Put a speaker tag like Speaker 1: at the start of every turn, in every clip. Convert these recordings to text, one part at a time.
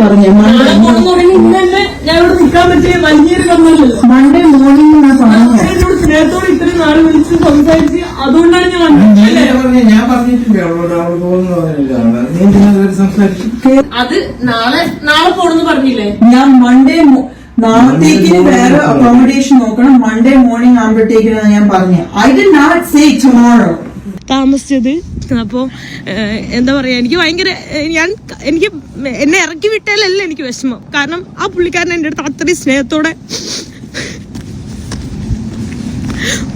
Speaker 1: പറഞ്ഞു Monday morning
Speaker 2: സ്നേഹത്തോട് ഇത്രയും നാളെ വിളിച്ച് സംസാരിച്ച് അതുകൊണ്ടാണ്
Speaker 3: ഞാൻ പറഞ്ഞിട്ടില്ല
Speaker 2: അത് നാളെ പോണെന്ന് പറഞ്ഞില്ലേ.
Speaker 1: ഞാൻ മൺഡേ നാളത്തേക്ക് വേറെ അക്കോമഡേഷൻ നോക്കണം. മൺഡേ മോർണിംഗ് ആകുമ്പോഴത്തേക്കാണ് ഞാൻ പറഞ്ഞു. I did not say tomorrow
Speaker 2: താമസിച്ചത്. അപ്പൊ എന്താ പറയാ, എനിക്ക് ഭയങ്കര എനിക്ക് എന്നെ ഇറക്കി വിട്ടാലല്ല എനിക്ക് വിഷമം. കാരണം ആ പുള്ളിക്കാരൻ എന്റെ അടുത്ത് അത്രയും സ്നേഹത്തോടെ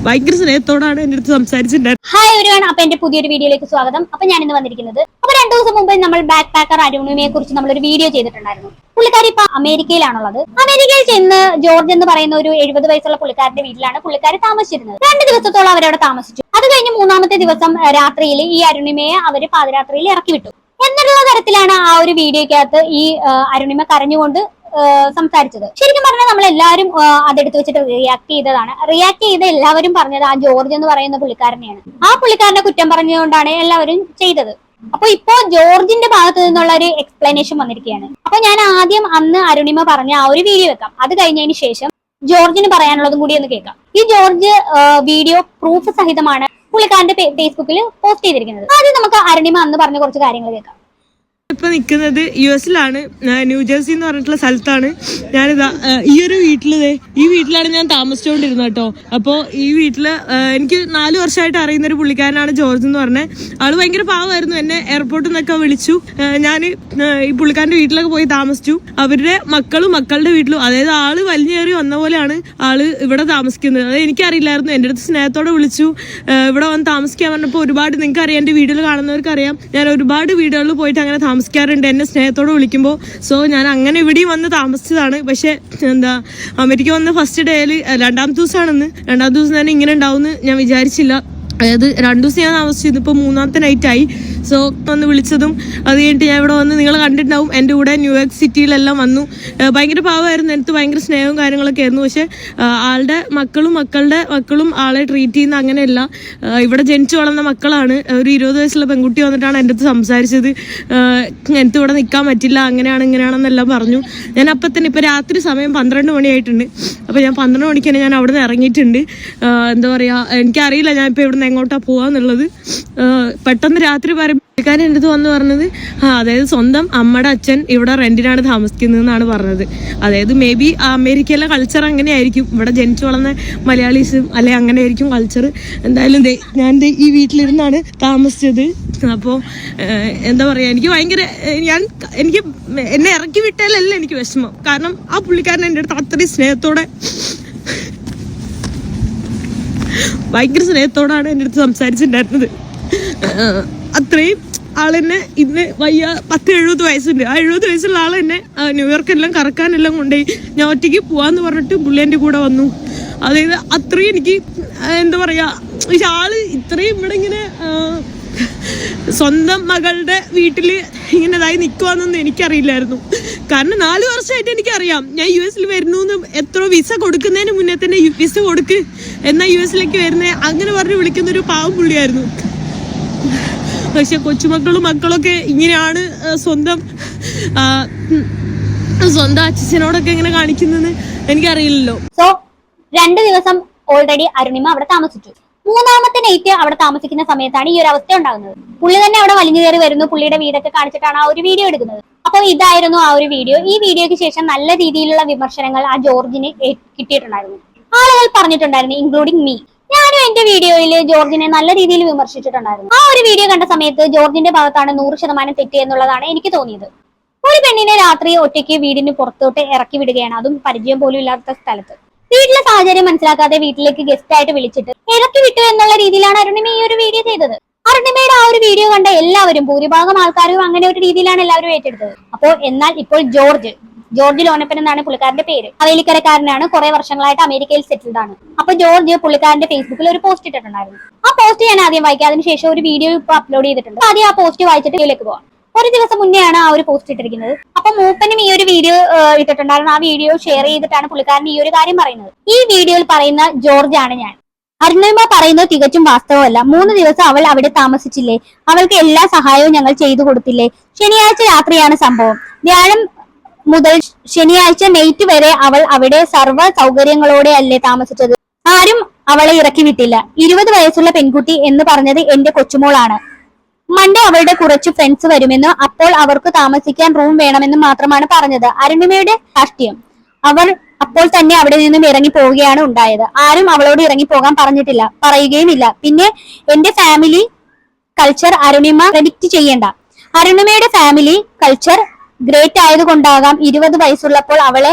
Speaker 2: ഭയങ്കര സ്നേഹത്തോടാണ് എന്റെ അടുത്ത് സംസാരിച്ചിട്ടുണ്ടായിരുന്നത്.
Speaker 4: ഹായ് എവരിവൺ, അപ്പൊ എന്റെ പുതിയൊരു വീഡിയോയിലേക്ക് സ്വാഗതം. അപ്പൊ ഞാൻ ഇന്ന് വന്നിരിക്കുന്നത്, അപ്പൊ 2 ദിവസം മുമ്പ് നമ്മൾ ബാക്ക് പാക്കർ അരുണിമയെ കുറിച്ച് നമ്മളൊരു വീഡിയോ ചെയ്തിട്ടുണ്ടായിരുന്നു. പുള്ളിക്കാരി ഇപ്പൊ അമേരിക്കയിലാണുള്ളത്. അമേരിക്കയിൽ ചെന്ന് ജോർജ് എന്ന് പറയുന്ന ഒരു 70 വയസ്സുള്ള പുള്ളിക്കാരന്റെ വീട്ടിലാണ് പുള്ളിക്കാരി താമസിച്ചിരുന്നത്. 2 ദിവസത്തോളം അവരവിടെ താമസിച്ചു. അത് കഴിഞ്ഞ് 3-ാമത്തെ ദിവസം രാത്രിയിൽ ഈ അരുണിമയെ അവര് പാതിരാത്രിയിൽ ഇറക്കി വിട്ടു എന്നുള്ള തരത്തിലാണ് ആ ഒരു വീഡിയോക്കകത്ത് ഈ അരുണിമ കരഞ്ഞുകൊണ്ട് സംസാരിച്ചത്. ശരിക്കും പറഞ്ഞാൽ നമ്മൾ എല്ലാവരും അതെടുത്ത് വെച്ചിട്ട് റിയാക്ട് ചെയ്തതാണ്. റിയാക്ട് ചെയ്ത എല്ലാവരും പറഞ്ഞത് ആ ജോർജ് എന്ന് പറയുന്ന പുള്ളിക്കാരനെയാണ്. ആ പുള്ളിക്കാരനെ കുറ്റം പറഞ്ഞുകൊണ്ടാണ് എല്ലാവരും ചെയ്തത്. അപ്പൊ ഇപ്പോ ജോർജിന്റെ ഭാഗത്ത് നിന്നുള്ള ഒരു എക്സ്പ്ലനേഷൻ വന്നിരിക്കുകയാണ്. അപ്പൊ ഞാൻ ആദ്യം അന്ന് അരുണിമ പറഞ്ഞ ആ ഒരു വീഡിയോ വെക്കാം. അത് കഴിഞ്ഞതിന് ശേഷം ജോർജിന് പറയാനുള്ളതും കൂടി ഒന്ന് കേൾക്കാം. ഈ ജോർജ് വീഡിയോ പ്രൂഫ് സഹിതമാണ് പുള്ളിക്കാരന്റെ ഫേസ്ബുക്കിൽ പോസ്റ്റ് ചെയ്തിരിക്കുന്നത്. ആദ്യം നമുക്ക് അരുണിമ അന്ന് പറഞ്ഞ കുറച്ച് കാര്യങ്ങൾ കേൾക്കാം.
Speaker 2: ഇപ്പൊ നിൽക്കുന്നത് US-ലാണ്, ന്യൂജേഴ്സി എന്ന് പറഞ്ഞിട്ടുള്ള സ്ഥലത്താണ്. ഞാനിതാ ഈ ഒരു ഈ വീട്ടിലാണ് ഞാൻ താമസിച്ചുകൊണ്ടിരുന്നത് കേട്ടോ. അപ്പോൾ ഈ വീട്ടില് എനിക്ക് 4 വർഷമായിട്ട് അറിയുന്ന ഒരു പുള്ളിക്കാരനാണ് ജോർജ് എന്ന് പറഞ്ഞത്. ആള് ഭയങ്കര പാവമായിരുന്നു. എന്നെ എയർപോർട്ടിൽ നിന്നൊക്കെ വിളിച്ചു. ഞാൻ ഈ പുള്ളിക്കാരന്റെ വീട്ടിലൊക്കെ പോയി താമസിച്ചു. അവരുടെ മക്കളുടെ വീട്ടിലും, അതായത് ആള് വലിഞ്ഞേറി വന്ന പോലെയാണ് ആള് ഇവിടെ താമസിക്കുന്നത്. അത് എനിക്കറിയില്ലായിരുന്നു. എൻ്റെ അടുത്ത് സ്നേഹത്തോടെ വിളിച്ചു ഇവിടെ വന്ന് താമസിക്കാൻ പറഞ്ഞപ്പോൾ ഒരുപാട്, നിങ്ങൾക്ക് അറിയാം, എൻ്റെ വീഡിയോയിൽ കാണുന്നവർക്ക് അറിയാം, ഞാൻ ഒരുപാട് വീടുകളിൽ പോയിട്ട് അങ്ങനെ താമസിക്കാറുണ്ട് എന്നെ സ്നേഹത്തോടെ വിളിക്കുമ്പോൾ. സോ ഞാൻ അങ്ങനെ ഇവിടെയും വന്ന് താമസിച്ചതാണ്. പക്ഷെ അമേരിക്ക വന്ന് ഫസ്റ്റ് ഡേയിൽ 2-ാമത്തെ ദിവസം തന്നെ ഇങ്ങനെ ഉണ്ടാവുമെന്ന് ഞാൻ വിചാരിച്ചില്ല. അതായത് 2 ദിവസം ഞാൻ താമസിച്ചു. ഇപ്പോൾ 3-ാമത്തെ നൈറ്റായി. സോ വന്ന് വിളിച്ചതും അത് കഴിഞ്ഞിട്ട് ഞാൻ ഇവിടെ വന്ന്, നിങ്ങൾ കണ്ടിട്ടുണ്ടാവും, എൻ്റെ കൂടെ ന്യൂയോർക്ക് സിറ്റിയിലെല്ലാം വന്നു. ഭയങ്കര പാവമായിരുന്നു. എനിക്ക് ഭയങ്കര സ്നേഹവും കാര്യങ്ങളൊക്കെ ആയിരുന്നു. പക്ഷെ ആളുടെ മക്കളുടെ മക്കളും ആളെ ട്രീറ്റ് ചെയ്യുന്ന അങ്ങനെയല്ല. ഇവിടെ ജനിച്ചു വളർന്ന മക്കളാണ്. ഒരു 20 വയസ്സുള്ള പെൺകുട്ടി വന്നിട്ടാണ് എൻ്റെ അടുത്ത് സംസാരിച്ചത്. എനിക്ക് ഇവിടെ നിൽക്കാൻ പറ്റില്ല, ഇങ്ങനെയാണെന്നെല്ലാം പറഞ്ഞു. ഞാൻ അപ്പം തന്നെ, ഇപ്പോൾ രാത്രി സമയം 12 മണിയായിട്ടുണ്ട്. അപ്പോൾ ഞാൻ 12 മണിക്ക് തന്നെ ഞാൻ അവിടെ നിന്ന് ഇറങ്ങിയിട്ടുണ്ട്. എന്താ പറയുക, എനിക്കറിയില്ല ഞാൻ ഇപ്പോൾ ഇവിടെ നിന്ന് എങ്ങോട്ടാണ് പോകാന്നുള്ളത്. പെട്ടെന്ന് രാത്രി പുള്ളിക്കാരൻ എൻ്റെ അടുത്ത് വന്ന് പറഞ്ഞത്, അതായത് സ്വന്തം അമ്മയുടെ അച്ഛൻ ഇവിടെ റെന്റിനാണ് താമസിക്കുന്നതെന്നാണ് പറഞ്ഞത്. അതായത് മേ ബി അമേരിക്കയിലെ കൾച്ചർ അങ്ങനെ ആയിരിക്കും. ഇവിടെ ജനിച്ചു വളർന്ന മലയാളീസും അല്ലെ അങ്ങനെ ആയിരിക്കും കൾച്ചർ. എന്തായാലും ഞാൻ ഈ വീട്ടിലിരുന്നാണ് താമസിച്ചത്. അപ്പോൾ എന്താ പറയുക, എനിക്ക് ഭയങ്കര എനിക്ക് എന്നെ ഇറക്കി വിട്ടാലല്ല എനിക്ക് വിഷമം. കാരണം ആ പുള്ളിക്കാരൻ എൻ്റെ അടുത്ത് അത്രയും സ്നേഹത്തോടെ ഭയങ്കര സ്നേഹത്തോടാണ് എൻ്റെ അടുത്ത് സംസാരിച്ചിട്ടുണ്ടായിരുന്നത്. അത്രയും ആളെന്നെ ഇന്ന് 70 വയസ്സുണ്ട്. ആ 70 വയസ്സുള്ള ആളെന്നെ ന്യൂയോർക്കെല്ലാം കറക്കാനെല്ലാം കൊണ്ടുപോയി. ഞാൻ ഒറ്റയ്ക്ക് പോവാന്ന് പറഞ്ഞിട്ട് പുള്ളി എൻ്റെ കൂടെ വന്നു. അതായത് അത്രയും എനിക്ക് എന്താ പറയുക, പക്ഷെ ആള് ഇത്രയും ഇവിടെ ഇങ്ങനെ സ്വന്തം മകളുടെ വീട്ടിൽ ഇങ്ങനെ ഇതായി നിൽക്കുവാന്നൊന്നും എനിക്കറിയില്ലായിരുന്നു. കാരണം 4 വർഷമായിട്ട് എനിക്കറിയാം ഞാൻ US-ൽ വരുന്നു. എത്ര വിസ കൊടുക്കുന്നതിന് മുന്നേ തന്നെ വിസ കൊടുക്ക്, എന്നാൽ US-ലേക്ക് വരുന്നേ അങ്ങനെ പറഞ്ഞ് വിളിക്കുന്നൊരു പാവം പുള്ളിയായിരുന്നു. പക്ഷെ മക്കളൊക്കെ ഇങ്ങനെയാണ് സ്വന്തം അച്ഛനോടൊക്കെ ഇങ്ങനെ കാണിക്കുന്നത് എനിക്കറിയില്ലല്ലോ.
Speaker 4: സോ 2 ദിവസം ഓൾറെഡി അരുണിമ അവിടെ താമസിച്ചു. 3-ാമത്തെ നൈറ്റ് അവിടെ താമസിക്കുന്ന സമയത്താണ് ഈ ഒരു അവസ്ഥ ഉണ്ടാകുന്നത്. പുള്ളി തന്നെ അവിടെ വലിഞ്ഞു കയറി വരുന്നു. പുള്ളിയുടെ വീടൊക്കെ കാണിച്ചിട്ടാണ് ആ ഒരു വീഡിയോ എടുക്കുന്നത്. അപ്പോൾ ഇതായിരുന്നു ആ ഒരു വീഡിയോ. ഈ വീഡിയോയ്ക്ക് ശേഷം നല്ല രീതിയിലുള്ള വിമർശനങ്ങൾ ആ ജോർജിന് കിട്ടിയിട്ടുണ്ടായിരുന്നു. ആളുകൾ പറഞ്ഞിട്ടുണ്ടായിരുന്നു, ഇൻക്ലൂഡിങ് മീ. ഞാനും എന്റെ വീഡിയോയിൽ ജോർജിനെ നല്ല രീതിയിൽ വിമർശിച്ചിട്ടുണ്ടായിരുന്നു. ആ ഒരു വീഡിയോ കണ്ട സമയത്ത് ജോർജിന്റെ ഭാഗത്താണ് 100% തെറ്റ് എന്നുള്ളതാണ് എനിക്ക് തോന്നിയത്. ഒരു പെണ്ണിനെ രാത്രി ഒറ്റയ്ക്ക് വീടിന് പുറത്തോട്ട് ഇറക്കി വിടുകയാണ്, അതും പരിചയം പോലും ഇല്ലാത്ത സ്ഥലത്ത്. വീട്ടിലെ സാഹചര്യം മനസ്സിലാക്കാതെ വീട്ടിലേക്ക് ഗസ്റ്റ് ആയിട്ട് വിളിച്ചിട്ട് ഇറക്കി വിട്ടു എന്നുള്ള രീതിയിലാണ് അരുണിമ ഈ ഒരു വീഡിയോ ചെയ്തത്. അരുണിമയുടെ ആ ഒരു വീഡിയോ കണ്ട എല്ലാവരും, ഭൂരിഭാഗം ആൾക്കാരും അങ്ങനെ ഒരു രീതിയിലാണ് എല്ലാവരും ഏറ്റെടുത്തത്. എന്നാൽ ഇപ്പോൾ ജോർജ് ലോനപ്പൻ എന്നാണ് പുള്ളിക്കാരന്റെ പേര്. അവലിക്കരക്കാരനാണ്. കുറെ വർഷങ്ങളായിട്ട് അമേരിക്കയിൽ സെറ്റിൽഡ് ആണ്. അപ്പൊ ജോർജ് പുള്ളിക്കാരന്റെ ഫേസ്ബുക്കിൽ ഒരു പോസ്റ്റ് ഇട്ടിട്ടുണ്ടായിരുന്നു. ആ പോസ്റ്റ് ഞാൻ ആദ്യം വായിക്കാം. അതിനുശേഷം ഒരു വീഡിയോ ഇപ്പൊ അപ്ലോഡ് ചെയ്തിട്ടുണ്ട്. ആദ്യം ആ പോസ്റ്റ് വായിച്ചിട്ട് ഇതിലേക്ക് പോവാം. ഒരു ദിവസം മുന്നെയാണ് ആ ഒരു പോസ്റ്റ് ഇട്ടിരിക്കുന്നത്. അപ്പൊ മൂപ്പനും ഈ ഒരു വീഡിയോ ഇട്ടിട്ടുണ്ടായിരുന്നു. ആ വീഡിയോ ഷെയർ ചെയ്തിട്ടാണ് പുള്ളിക്കാരൻ ഈ ഒരു കാര്യം പറയുന്നത്. ഈ വീഡിയോയിൽ പറയുന്ന ജോർജ് ആണ് ഞാൻ. അരുണിമ പറയുന്നത് തികച്ചും വാസ്തവമല്ല. 3 ദിവസം അവൾ അവിടെ താമസിച്ചില്ലേ? അവൾക്ക് എല്ലാ സഹായവും ഞങ്ങൾ ചെയ്തു കൊടുത്തില്ലേ? ശനിയാഴ്ച രാത്രിയാണ് സംഭവം. വ്യാഴം മുതൽ ശനിയാഴ്ച നൈറ്റ് വരെ അവൾ അവിടെ സർവ്വ സൗകര്യങ്ങളോടെ അല്ലേ താമസിച്ചത്. ആരും അവളെ ഇറക്കി വിട്ടില്ല. 20 വയസ്സുള്ള പെൺകുട്ടി എന്ന് പറഞ്ഞത് എന്റെ കൊച്ചുമോളാണ്. മൺഡേ അവളുടെ കുറച്ച് ഫ്രണ്ട്സ് വരുമെന്നും അപ്പോൾ അവർക്ക് താമസിക്കാൻ റൂം വേണമെന്നും മാത്രമാണ് പറഞ്ഞത്. അരുണിമയുടെ രാഷ്ട്രീയം. അവർ അപ്പോൾ തന്നെ അവിടെ നിന്നും ഇറങ്ങി പോവുകയാണ് ഉണ്ടായത്. ആരും അവളോട് ഇറങ്ങി പോകാൻ പറഞ്ഞിട്ടില്ല, പറയുകയുമില്ല. പിന്നെ എന്റെ ഫാമിലി കൾച്ചർ അരുണിമ പ്രെഡിക്റ്റ് ചെയ്യേണ്ട. അരുണിമയുടെ ഫാമിലി കൾച്ചർ ഗ്രേറ്റ് ആയതുകൊണ്ടാകാം 20 വയസ്സുള്ളപ്പോൾ അവളെ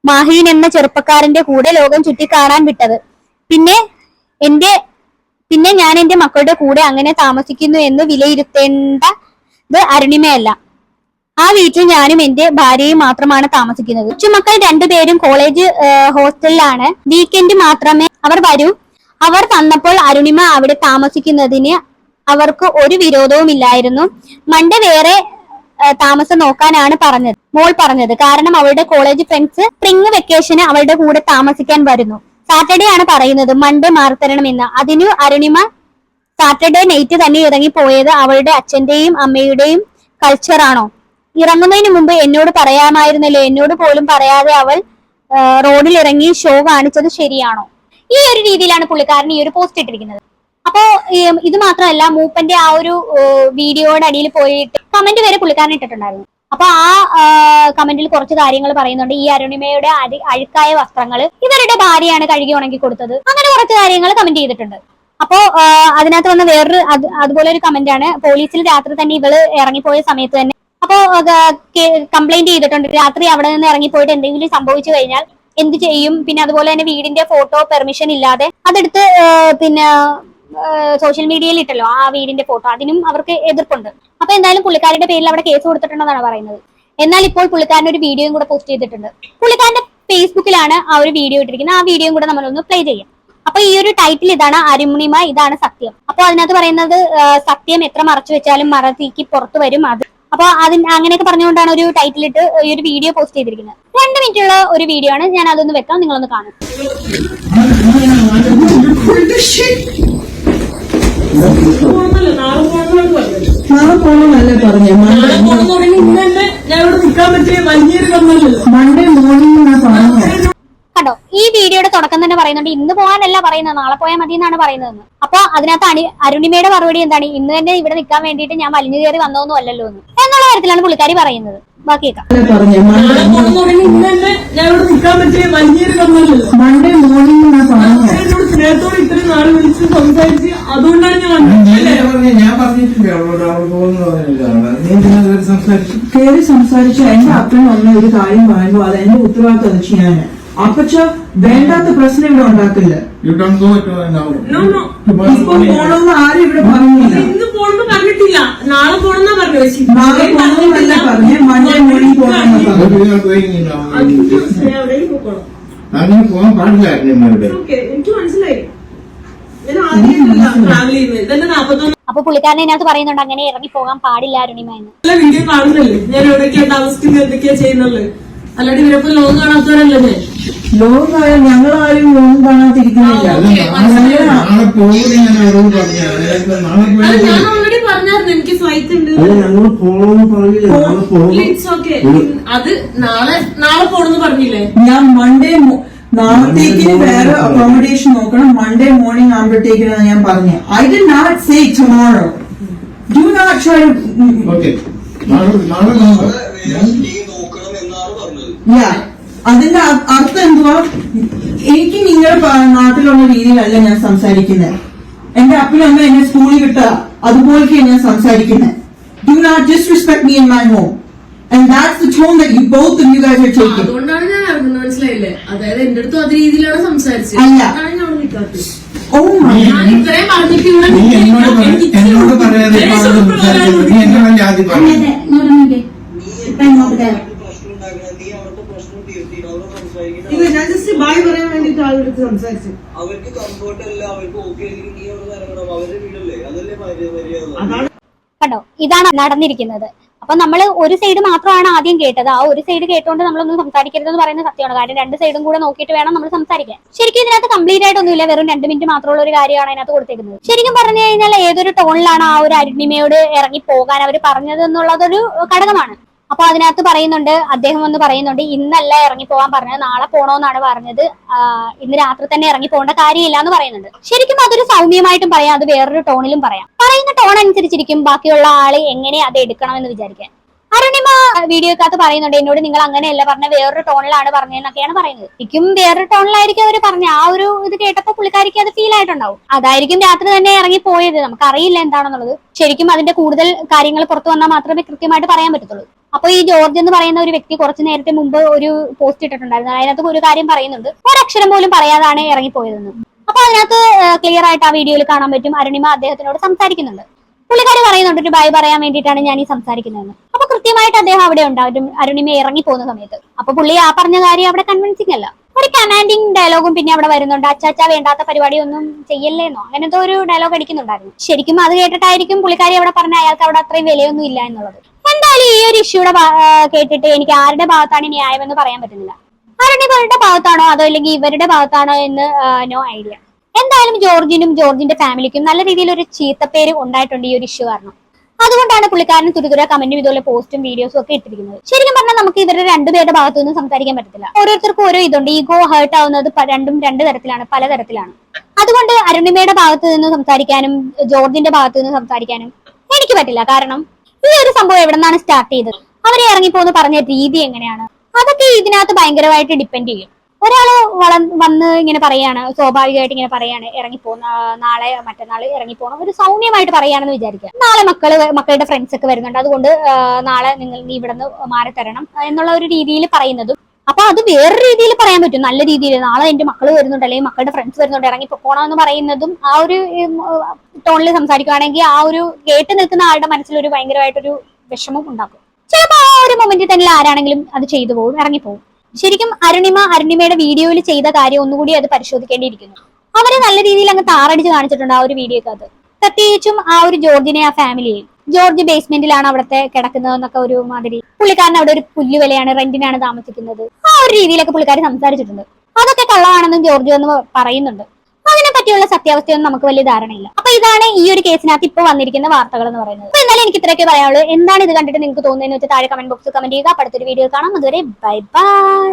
Speaker 4: മാഹീൻ എന്ന ചെറുപ്പക്കാരന്റെ കൂടെ ലോകം ചുറ്റിക്കാണാൻ വിട്ടത്. പിന്നെ ഞാൻ എന്റെ മക്കളുടെ കൂടെ അങ്ങനെ താമസിക്കുന്നു എന്ന് വിലയിരുത്തേണ്ടത് അരുണിമയല്ല. ആ വീട്ടിൽ ഞാനും എന്റെ ഭാര്യയും മാത്രമാണ് താമസിക്കുന്നത്. കൊച്ചുമക്കൾ 2 പേരും കോളേജ് ഹോസ്റ്റലിലാണ്. വീക്കെൻഡ് മാത്രമേ അവർ വരൂ. അവർ വന്നപ്പോൾ അരുണിമ അവിടെ താമസിക്കുന്നതിന് അവർക്ക് ഒരു വിരോധവുമില്ലായിരുന്നു. മൺഡേ വേറെ താമസം നോക്കാനാണ് മോൾ പറഞ്ഞത്. കാരണം അവളുടെ കോളേജ് ഫ്രണ്ട്സ് സ്പ്രിംഗ് വെക്കേഷന് അവളുടെ കൂടെ താമസിക്കാൻ വരുന്നു. സാറ്റർഡേ ആണ് പറയുന്നത് മൺഡേ മാറിത്തരണമെന്ന്. അതിനു അരുണിമ സാറ്റർഡേ നൈറ്റ് തന്നെ ഇറങ്ങിപ്പോയത് അവളുടെ അച്ഛന്റെയും അമ്മയുടെയും കൾച്ചറാണോ? ഇറങ്ങുന്നതിന് മുമ്പ് എന്നോട് പറയാമായിരുന്നല്ലോ. എന്നോട് പോലും പറയാതെ അവൾ റോഡിൽ ഇറങ്ങി ഷോ കാണിച്ചത് ശരിയാണോ? ഈ ഒരു രീതിയിലാണ് പുള്ളിക്കാരൻ ഈ ഒരു പോസ്റ്റ് ഇട്ടിരിക്കുന്നത്. അപ്പോ ഇത് മാത്രമല്ല, മൂപ്പന്റെ ആ ഒരു വീഡിയോയുടെ അടിയിൽ പോയിട്ട് കമന്റ് വരെ പുള്ളിക്കാരൻ ഇട്ടിട്ടുണ്ടായിരുന്നു. അപ്പൊ ആ കമന്റിൽ കുറച്ച് കാര്യങ്ങൾ പറയുന്നുണ്ട്. ഈ അരുണിമയുടെ അഴുക്കായ വസ്ത്രങ്ങൾ ഇവരുടെ ഭാര്യയാണ് കഴുകി ഉണക്കി കൊടുത്തത്, അങ്ങനെ കുറച്ച് കാര്യങ്ങൾ കമന്റ് ചെയ്തിട്ടുണ്ട്. അപ്പോ അതിനകത്ത് വന്ന വേറൊരു അതുപോലെ ഒരു കമന്റ് ആണ്, പോലീസിൽ രാത്രി തന്നെ ഇവള് ഇറങ്ങിപ്പോയ സമയത്ത് തന്നെ അപ്പോ കംപ്ലൈന്റ് ചെയ്തിട്ടുണ്ട്. രാത്രി അവിടെ നിന്ന് ഇറങ്ങിപ്പോയിട്ട് എന്തെങ്കിലും സംഭവിച്ചു കഴിഞ്ഞാൽ എന്ത് ചെയ്യും? പിന്നെ അതുപോലെ തന്നെ വീടിന്റെ ഫോട്ടോ പെർമിഷൻ ഇല്ലാതെ അതെടുത്ത് പിന്നെ സോഷ്യൽ മീഡിയയിൽ ഇട്ടല്ലോ ആ വീടിന്റെ ഫോട്ടോ, അതിനും അവർക്ക് എതിർപ്പുണ്ട്. അപ്പൊ എന്തായാലും പുള്ളിക്കാരുടെ പേരിൽ അവിടെ കേസ് കൊടുത്തിട്ടുണ്ടെന്നാണ് പറയുന്നത്. എന്നാൽ ഇപ്പോൾ പുള്ളിക്കാരൻ ഒരു വീഡിയോയും കൂടെ പോസ്റ്റ് ചെയ്തിട്ടുണ്ട്. പുള്ളിക്കാരന്റെ ഫേസ്ബുക്കിലാണ് ആ ഒരു വീഡിയോ ഇട്ടിരിക്കുന്നത്. ആ വീഡിയോയും കൂടെ നമ്മളൊന്ന് പ്ലേ ചെയ്യാം. അപ്പൊ ഈ ഒരു ടൈറ്റിൽ ഇതാണ്, അരുണിമ ഇതാണ് സത്യം. അപ്പൊ അതിനകത്ത് പറയുന്നത് സത്യം എത്ര മറച്ചു വെച്ചാലും മറതീക്ക് പുറത്തു വരും. അത് അപ്പൊ അങ്ങനെയൊക്കെ പറഞ്ഞുകൊണ്ടാണ് ഒരു ടൈറ്റിൽ ഇട്ട് ഈ ഒരു വീഡിയോ പോസ്റ്റ് ചെയ്തിരിക്കുന്നത്. 2 മിനിറ്റുള്ള ഒരു വീഡിയോ ആണ്. ഞാൻ അതൊന്ന് വെക്കാം, നിങ്ങളൊന്ന് കാണും.
Speaker 1: നാളെ പോകണമെന്നല്ലേ പറഞ്ഞേ? മൺഡേ മോർണിംഗ് എന്നാ പറഞ്ഞത്.
Speaker 4: കണ്ടോ, ഈ വീഡിയോയുടെ തുടക്കം തന്നെ പറയുന്നുണ്ട് ഇന്ന് പോകാനല്ല പറയുന്നത്, നാളെ പോയാൽ മതി എന്നാണ് പറയുന്നത്. അപ്പൊ അതിനകത്ത് അരുണിമയുടെ മറുപടി എന്താണ്? ഇന്ന് തന്നെ ഇവിടെ നിൽക്കാൻ വേണ്ടിയിട്ട് ഞാൻ വലിഞ്ഞു കയറി വന്നതൊന്നും അല്ലല്ലോ എന്ന് എന്നുള്ള കാര്യത്തിലാണ് പുള്ളിക്കാരി പറയുന്നത്. ബാക്കിയേക്കാം.
Speaker 1: മൺഡേ മോർണിംഗ് എന്നാ പറഞ്ഞത്.
Speaker 3: ഞാൻ പറഞ്ഞിട്ടില്ല അവളോട്, അവൾ പോകുന്ന
Speaker 1: കയറി സംസാരിച്ചു. എന്റെ അപ്പൻ വന്ന ഒരു കാര്യം പറയുമ്പോ അത് എന്റെ ഉത്തരവാദിത്തം അത് ചെയ്യാന്. അപ്പച്ച വേണ്ടാത്ത പ്രശ്നം ഇവിടെ ഉണ്ടാക്കില്ല. ഇപ്പൊ പോണെന്ന് ആരും ഇവിടെ പറഞ്ഞില്ല.
Speaker 2: ഇന്ന് പോണെന്ന് പറഞ്ഞിട്ടില്ല, നാളെ പോണെന്നാ പറഞ്ഞു.
Speaker 1: നാളെ പോകണമെന്നല്ല പറഞ്ഞേ, മൺഡേ മോർണിംഗ് പോകണമെന്ന്
Speaker 3: അങ്ങനെ പോകാൻ പാടില്ലായിരുന്നു.
Speaker 2: എനിക്ക് മനസ്സിലായി. ട്രാവൽ ചെയ്യുന്നത് ഇതന്നെ 41.
Speaker 4: അപ്പൊ പുള്ളിക്കാരൻ അതിനകത്ത് പറയുന്നുണ്ട് അങ്ങനെ ഇറങ്ങി പോകാൻ പാടില്ല അരുണിമ എന്ന്.
Speaker 2: വീഡിയോ കാണുന്നല്ലേ ഞാൻ എവിടെയൊക്കെയാ താമസിക്കുന്നത്, എന്തൊക്കെയാ ചെയ്യുന്നുള്ളത്. അല്ലാണ്ട് ഇവരൊക്കെ ലോകം കാണാത്തവരല്ലേ?
Speaker 1: ലോകമായ ഞങ്ങളാരും ലോകം കാണാതിരിക്കുന്നില്ല.
Speaker 3: നാളെ പോകുന്ന
Speaker 2: ഞാൻ ഓൾറെഡി പറഞ്ഞായിരുന്നു എനിക്ക് ഫ്ലൈറ്റ് ഉണ്ട്.
Speaker 3: ഞങ്ങൾ പോകണമെന്ന് പറഞ്ഞില്ല. നാളെ പോകും.
Speaker 2: It's okay. അത് നാളെ പോണെന്ന് പറഞ്ഞില്ലേ?
Speaker 1: ഞാൻ മൺഡേ നാളത്തേക്കിന് വേറെ അക്കോമഡേഷൻ നോക്കണം. മൺഡേ മോർണിംഗ് ആകുമ്പോഴത്തേക്കിനാണ് ഞാൻ പറഞ്ഞത്. I did not say tomorrow. Do not try to.
Speaker 3: Okay, നാളെ
Speaker 1: അതിന്റെ അർത്ഥം എന്തുവാ? എനിക്ക് നിങ്ങളുടെ നാട്ടിലുള്ള രീതിയിലല്ല ഞാൻ സംസാരിക്കുന്നത്. എന്റെ അപ്പനും അമ്മ എന്നെ സ്കൂളിൽ വിട്ട അതുപോലെയൊക്കെയാണ് ഞാൻ സംസാരിക്കുന്നത്. Do not disrespect me in my home. And that's the tone that you both of you guys are taking.
Speaker 2: അതുകൊണ്ടാണ് ഞാൻ അറിഞ്ഞത്, മനസ്സിലായില്ലേ? അതായത് എന്റെ അടുത്തും അതേ രീതിയിലാണ് സംസാരിച്ചത്.
Speaker 1: അല്ല.
Speaker 2: അതാണ് ഞാൻ അവിടെ നിൽക്കാത്തത്.
Speaker 1: Oh my God.
Speaker 2: ഞാൻ ഇത്രയും പറഞ്ഞിട്ട് ഇവിടെ
Speaker 3: നീ എന്നോട് പറയാതെ നീ എന്നോട് ജാതി പറഞ്ഞു.
Speaker 2: ഇല്ല, ഞാൻ ജസ്റ്റ് ബായ് പറയാൻ വേണ്ടിട്ട് ആളുടെ സംസാരിച്ചു.
Speaker 5: അവർക്ക് കംഫർട്ട് അല്ല, അവർക്ക് ഓക്കെ ആയിരിക്കും. നീ അവിടെ ഇറങ്ങണം, അവരുടെ വീടല്ലേ, അതല്ലേ മര്യാദ.
Speaker 4: കണ്ടോ, ഇതാണ് നടന്നിരിക്കുന്നത്. അപ്പൊ നമ്മൾ ഒരു സൈഡ് മാത്രമാണ് ആദ്യം കേട്ടത്. ആ ഒരു സൈഡ് കേട്ടുകൊണ്ട് നമ്മളൊന്നും സംസാരിക്കരുതെന്ന് പറയുന്നത് സത്യമാണ്. കാര്യം 2 സൈഡും കൂടെ നോക്കിയിട്ട് വേണം നമ്മൾ സംസാരിക്കാൻ. ശരിക്കും ഇതിനകത്ത് കംപ്ലീറ്റ് ആയിട്ടൊന്നുമില്ല, വെറും 2 മിനിറ്റ് മാത്രമുള്ള ഒരു കാര്യമാണ് അതിനകത്ത് കൊടുത്തേക്കുന്നത്. ശരിക്കും പറഞ്ഞു കഴിഞ്ഞാൽ ഏതൊരു ടോണിലാണ് ആ ഒരു അരുണിമയോട് ഇറങ്ങി പോകാൻ അവർ പറഞ്ഞത് എന്നുള്ളതൊരു ഘടകമാണ്. അപ്പൊ അതിനകത്ത് പറയുന്നുണ്ട്, അദ്ദേഹം വന്ന് പറയുന്നുണ്ട്, ഇന്നല്ല ഇറങ്ങി പോകാൻ പറഞ്ഞത്, നാളെ പോണോന്നാണ് പറഞ്ഞത്, ഇന്ന് രാത്രി തന്നെ ഇറങ്ങി പോകേണ്ട കാര്യമില്ല എന്ന് പറയുന്നുണ്ട്. ശരിക്കും അതൊരു സൗമ്യമായിട്ടും പറയാം, അത് വേറൊരു ടോണിലും പറയാം. പറയുന്ന ടോൺ അനുസരിച്ചിരിക്കും ബാക്കിയുള്ള ആള് എങ്ങനെ അത് എടുക്കണമെന്ന് വിചാരിക്കാൻ. അരുണിമ വീഡിയോക്കകത്ത് പറയുന്നുണ്ട്, എന്നോട് നിങ്ങൾ അങ്ങനെയല്ല പറഞ്ഞ, വേറൊരു ടോണിലാണ് പറഞ്ഞതെന്നൊക്കെയാണ് പറയുന്നത്. ശരിക്കും വേറൊരു ടോണിലായിരിക്കും അവർ പറഞ്ഞ. ആ ഒരു ഇത് കേട്ടപ്പോൾ പുള്ളിക്കാരിക്ക് അത് ഫീൽ ആയിട്ടുണ്ടാവും. അതായിരിക്കും രാത്രി തന്നെ ഇറങ്ങി പോയത്. നമുക്ക് അറിയില്ല എന്താണെന്നുള്ളത്. ശരിക്കും അതിന്റെ കൂടുതൽ കാര്യങ്ങൾ പുറത്തു വന്നാൽ മാത്രമേ കൃത്യമായിട്ട് പറയാൻ പറ്റത്തുള്ളൂ. അപ്പൊ ഈ ജോർജ് എന്ന് പറയുന്ന ഒരു വ്യക്തി കുറച്ചു നേരത്തെ മുമ്പ് ഒരു പോസ്റ്റ് ഇട്ടിട്ടുണ്ടായിരുന്നു. അതിനകത്ത് ഒരു കാര്യം പറയുന്നുണ്ട്, ഒരക്ഷരം പോലും പറയാതാണ് ഇറങ്ങിപ്പോയതെന്ന്. അപ്പൊ അതിനകത്ത് ക്ലിയർ ആയിട്ട് ആ വീഡിയോയിൽ കാണാൻ പറ്റും, അരുണിമ അദ്ദേഹത്തിനോട് സംസാരിക്കുന്നുണ്ട്. പുള്ളിക്കാരി പറയുന്നുണ്ട്, ഒരു ബൈ പറയാൻ വേണ്ടിയിട്ടാണ് ഞാൻ ഈ സംസാരിക്കുന്നതെന്ന്. അപ്പൊ കൃത്യമായിട്ട് അദ്ദേഹം അവിടെ ഉണ്ടാവും അരുണിമ ഇറങ്ങി പോകുന്ന സമയത്ത്. അപ്പൊ പുള്ളി ആ പറഞ്ഞ കാര്യം അവിടെ കൺവിൻസിംഗ് അല്ല. ഒരു കമാൻഡിങ് ഡയലോഗും പിന്നെ അവിടെ വരുന്നുണ്ട്, അച്ചാച്ച വേണ്ടാത്ത പരിപാടി ഒന്നും ചെയ്യല്ലേന്നോ അങ്ങനത്തെ ഒരു ഡയലോഗ് അടിക്കുന്നുണ്ടായിരുന്നു. ശരിക്കും അത് കേട്ടിട്ടായിരിക്കും പുള്ളിക്കാരി അവിടെ പറഞ്ഞ അയാൾക്ക് അവിടെ അത്രയും വിലയൊന്നും ഇല്ല എന്നുള്ളത്. എന്തായാലും ഈ ഒരു ഇഷ്യൂടെ കേട്ടിട്ട് എനിക്ക് ആരുടെ ഭാഗത്താണ് ന്യായമെന്ന് പറയാൻ പറ്റുന്നില്ല. അരുണിമയുടെ ഭാഗത്താണോ അതോ അല്ലെങ്കിൽ ഇവരുടെ ഭാഗത്താണോ എന്ന് നോ ഐഡിയ. എന്തായാലും ജോർജിനും ജോർജിന്റെ ഫാമിലിക്കും നല്ല രീതിയിൽ ഒരു ചീത്തപ്പേര് ഉണ്ടായിട്ടുണ്ട് ഈ ഒരു ഇഷ്യൂ കാരണം. അതുകൊണ്ടാണ് പുള്ളിക്കാരൻ തുരുതുര കമന്റും ഇതുപോലെ പോസ്റ്റും വീഡിയോസും ഒക്കെ ഇട്ടിരിക്കുന്നത്. ശരിക്കും പറഞ്ഞാൽ നമുക്ക് ഇവരുടെ രണ്ടുപേരുടെ ഭാഗത്തു നിന്നും സംസാരിക്കാൻ പറ്റത്തില്ല. ഓരോരുത്തർക്കും ഓരോ ഇതുണ്ട്. ഈഗോ ഹേർട്ട് ആവുന്നത് രണ്ട് തരത്തിലാണ്, പലതരത്തിലാണ്. അതുകൊണ്ട് അരുണിമയുടെ ഭാഗത്ത് നിന്ന് സംസാരിക്കാനും ജോർജിന്റെ ഭാഗത്ത് നിന്ന് സംസാരിക്കാനും എനിക്ക് പറ്റില്ല. കാരണം ഈ ഒരു സംഭവം എവിടെ നിന്നാണ് സ്റ്റാർട്ട് ചെയ്തത്, അവരെ ഇറങ്ങിപ്പോന്ന് പറഞ്ഞ രീതി എങ്ങനെയാണ്, അതൊക്കെ ഇതിനകത്ത് ഭയങ്കരമായിട്ട് ഡിപ്പെൻഡ് ചെയ്യും. ഒരാള് വന്ന് ഇങ്ങനെ പറയാണ്, സ്വാഭാവികമായിട്ട് ഇങ്ങനെ പറയാണ്, ഇറങ്ങിപ്പോന്ന നാളെ മറ്റന്നാൾ ഇറങ്ങിപ്പോണം, ഒരു സൗമ്യമായിട്ട് പറയാണെന്ന് വിചാരിക്കുക. നാളെ മക്കളുടെ ഫ്രണ്ട്സ് ഒക്കെ വരുന്നുണ്ട്, അതുകൊണ്ട് നാളെ നീ ഇവിടെ നിന്ന് മാറി തരണം എന്നുള്ള ഒരു രീതിയിൽ പറയുന്നതും, അപ്പൊ അത് വേറൊരു രീതിയിൽ പറയാൻ പറ്റും. നല്ല രീതിയിൽ നാളെ എന്റെ മക്കൾ വരുന്നുണ്ട് അല്ലെങ്കിൽ മക്കളുടെ ഫ്രണ്ട്സ് വരുന്നുണ്ട് ഇറങ്ങി പോകണം എന്ന് പറയുന്നതും ആ ഒരു ടോണിൽ സംസാരിക്കുകയാണെങ്കിൽ ആ ഒരു കേട്ട് നിൽക്കുന്ന ആളുടെ മനസ്സിൽ ഒരു ഭയങ്കരമായിട്ടൊരു വിഷമം ഉണ്ടാക്കും. ചിലപ്പോൾ ആ ഒരു മൊമെന്റിൽ തന്നെ ആരാണെങ്കിലും അത് ചെയ്തു പോകും, ഇറങ്ങിപ്പോകും. ശരിക്കും അരുണിമയുടെ വീഡിയോയിൽ ചെയ്ത കാര്യം ഒന്നുകൂടി അത് പരിശോധിക്കേണ്ടിയിരിക്കുന്നു. അവരെ നല്ല രീതിയിൽ അങ്ങ് താറടിച്ച് കാണിച്ചിട്ടുണ്ട് ആ ഒരു വീഡിയോക്കകത്ത്. പ്രത്യേകിച്ചും ആ ഒരു ജോർജിനെ, ആ ഫാമിലിയെ. ജോർജ് ബേസ്മെന്റിലാണ് അവിടുത്തെ കിടക്കുന്നതെന്നൊക്കെ ഒരു മാതിരി, പുള്ളിക്കാരൻ അവിടെ ഒരു പുല്ലുവിലയാണ്, റെന്റിനാണ് താമസിക്കുന്നത്, ആ ഒരു രീതിയിലൊക്കെ പുള്ളിക്കാരൻ സംസാരിച്ചിട്ടുണ്ട്. അതൊക്കെ കള്ളമാണെന്നും ജോർജ് എന്ന് പറയുന്നുണ്ട്. അതിനെ പറ്റിയുള്ള സത്യാവസ്ഥയൊന്നും നമുക്ക് വലിയ ധാരണയില്ല. അപ്പൊ ഇതാണ് ഈ ഒരു കേസിനകത്ത് ഇപ്പൊ വന്നിരിക്കുന്ന വാർത്തകൾ എന്ന് പറയുന്നത്. അപ്പൊ എന്നാലും എനിക്ക് ഇത്രയൊക്കെ പറയാനുള്ളൂ. എന്താണ് ഇത് കണ്ടിട്ട് നിങ്ങൾക്ക് തോന്നുന്നതെന്ന് വെച്ചാൽ താഴെ കമന്റ് ബോക്സിൽ കമന്റ് ചെയ്യുക. അടുത്തൊരു വീഡിയോ കാണാം. അതുവരെ ബൈ ബൈ.